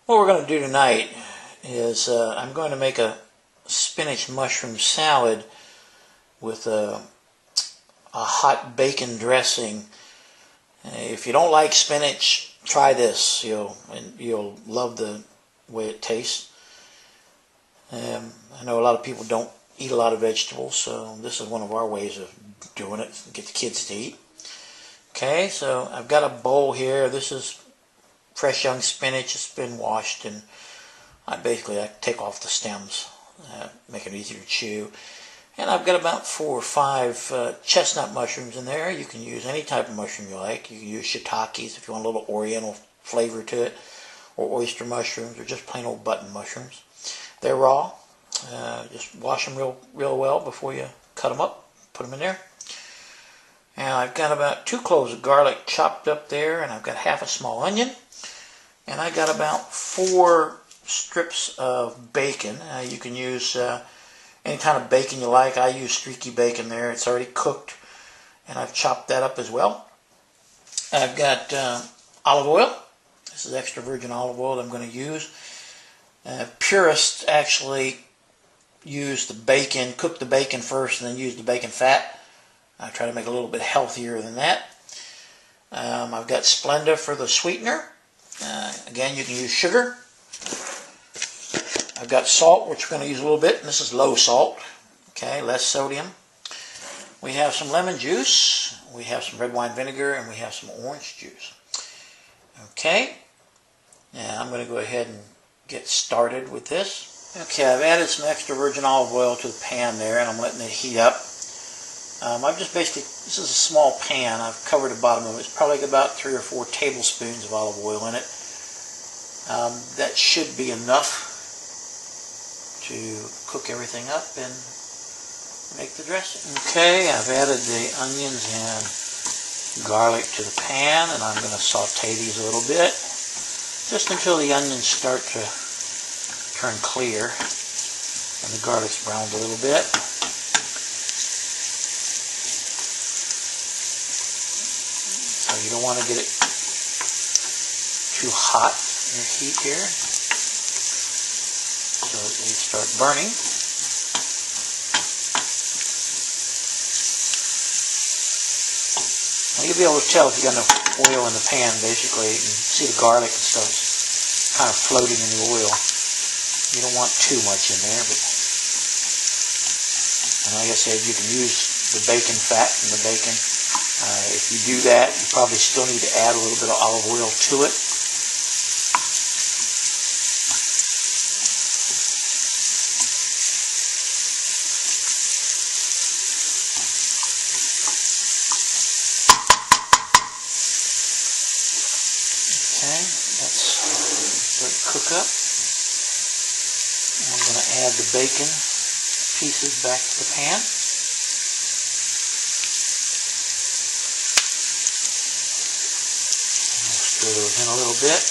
What we're going to do tonight is I'm going to make a spinach mushroom salad with a hot bacon dressing. If you don't like spinach, try this. You'll love the way it tastes. I know a lot of people don't eat a lot of vegetables, so this is one of our ways of doing it, get the kids to eat. Okay, so I've got a bowl here. This is fresh young spinach. It's been washed, and I take off the stems, make it easier to chew. And I've got about 4 or 5 chestnut mushrooms in there. You can use any type of mushroom you like. You can use shiitakes if you want a little oriental flavor to it, or oyster mushrooms, or just plain old button mushrooms. They're raw. Just wash them real well before you cut them up. Put them in there. And I've got about 2 cloves of garlic chopped up there, and I've got half a small onion. And I got about 4 strips of bacon. You can use any kind of bacon you like. I use streaky bacon there. It's already cooked, and I've chopped that up as well. I've got olive oil. This is extra virgin olive oil that I'm going to use. Purists actually use the bacon, cook the bacon first, and then use the bacon fat. I try to make it a little bit healthier than that. I've got Splenda for the sweetener. Again, you can use sugar. I've got salt, which we're going to use a little bit, and this is low salt. Okay, less sodium. We have some lemon juice. We have some red wine vinegar, and we have some orange juice. Okay, now I'm going to go ahead and get started with this. Okay, I've added some extra virgin olive oil to the pan there, and I'm letting it heat up. This is a small pan. I've covered the bottom of it. It's probably about 3 or 4 tablespoons of olive oil in it. That should be enough to cook everything up and make the dressing. Okay, I've added the onions and garlic to the pan, and I'm going to saute these a little bit, just until the onions start to turn clear and the garlic's browned a little bit. So you don't want to get it too hot in the heat here, so they start burning. Now you'll be able to tell if you got enough oil in the pan. Basically, you can see the garlic and stuff kind of floating in the oil. You don't want too much in there, but and like I said, you can use the bacon fat from the bacon. If you do that, you probably still need to add a little bit of olive oil to it. Okay, let's let it cook up. I'm going to add the bacon pieces back to the pan. Stir those in a little bit.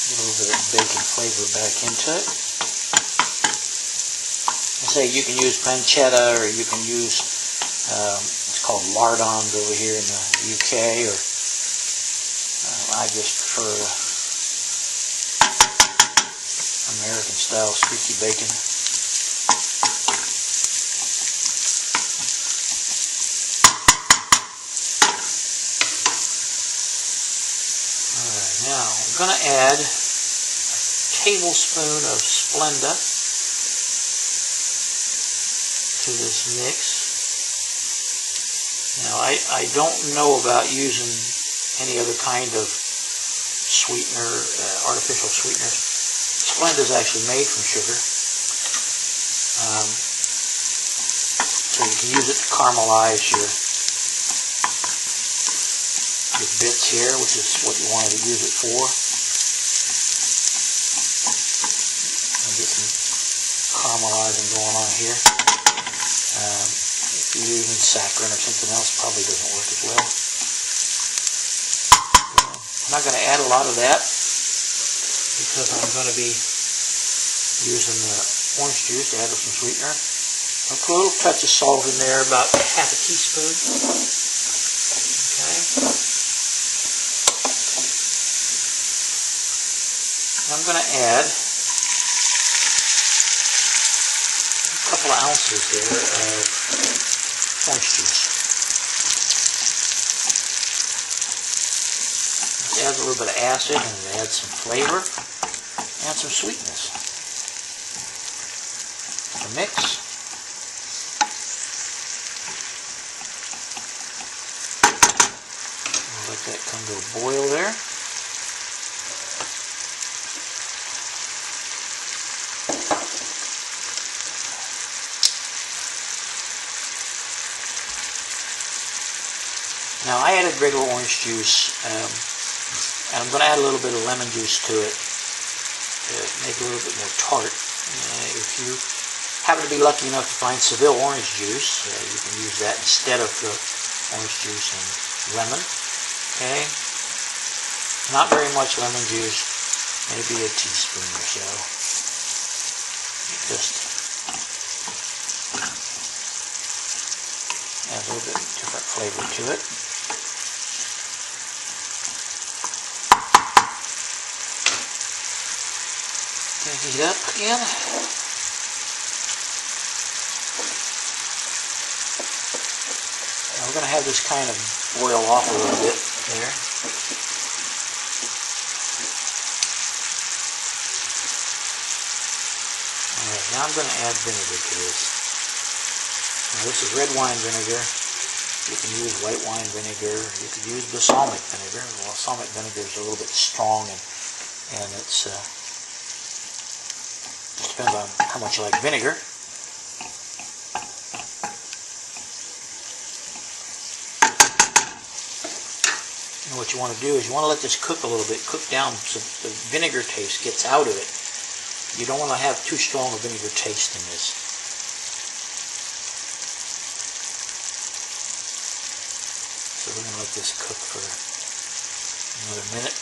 A little bit of bacon flavor back into it. I say you can use pancetta, or you can use it's called lardons over here in the UK, or I just prefer American style streaky bacon. Alright, now I'm going to add a tablespoon of Splenda to this mix. Now, I don't know about using any other kind of sweetener, artificial sweeteners. Splenda is actually made from sugar. So you can use it to caramelize your bits here, which is what you wanted to use it for. I'll get some caramelizing going on here. If you're using saccharin or something else, probably doesn't work as well. I'm not going to add a lot of that because I'm going to be using the orange juice to add with some sweetener. I'll put a little touch of salt in there, about half a teaspoon. Okay. I'm going to add a couple of ounces there of orange juice. It adds a little bit of acid, and it adds some flavor and some sweetness. The mix. I'll let that come to a boil there. Now I added regular orange juice, and I'm going to add a little bit of lemon juice to it to make it a little bit more tart. If you happen to be lucky enough to find Seville orange juice, you can use that instead of the orange juice and lemon. Okay, not very much lemon juice, maybe a teaspoon or so. Just add a little bit different flavor to it. Heat up again. Now we're going to have this kind of boil off a little bit there. Alright, now I'm going to add vinegar to this. Now this is red wine vinegar. You can use white wine vinegar. You could use balsamic vinegar. Balsamic vinegar is a little bit strong, and it's depends on how much you like vinegar. And what you want to do is you want to let this cook a little bit, cook down so the vinegar taste gets out of it. You don't want to have too strong a vinegar taste in this. So we're going to let this cook for another minute.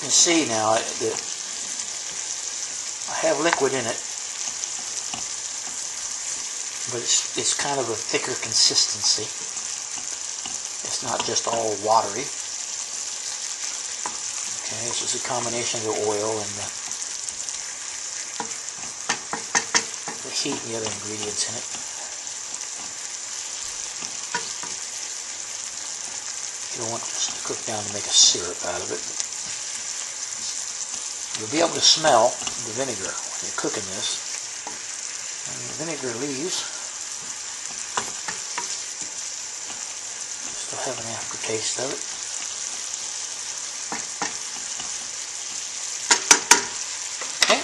You can see now that I have liquid in it, but it's kind of a thicker consistency. It's not just all watery. Okay, this is a combination of the oil and the heat and the other ingredients in it. You don't want this to cook down to make a syrup out of it. You'll be able to smell the vinegar when you're cooking this. And the vinegar leaves. You still have an aftertaste of it. Okay.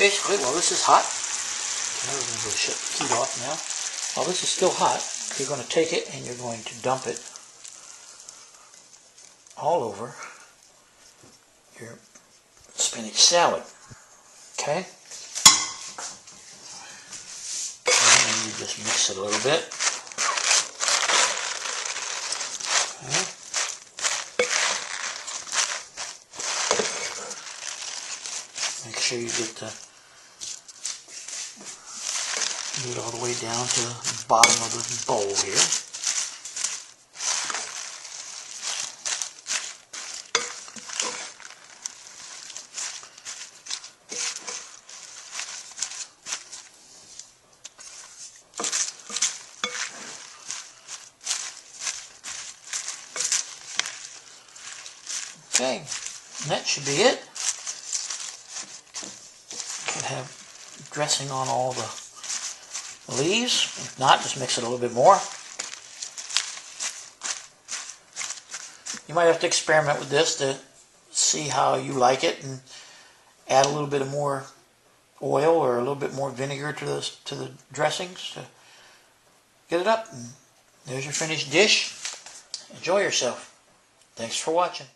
Basically, well, this is hot. Okay, we're going to go shut the heat off now. While this is still hot, you're going to take it and you're going to dump it all over your spinach salad. Okay? And you just mix it a little bit. Okay. Make sure you get the do it all the way down to the bottom of the bowl here. Okay, and that should be it. Could have dressing on all the leaves. If not, just mix it a little bit more. You might have to experiment with this to see how you like it and add a little bit of more oil or a little bit more vinegar to the dressings to get it up. And there's your finished dish. Enjoy yourself. Thanks for watching.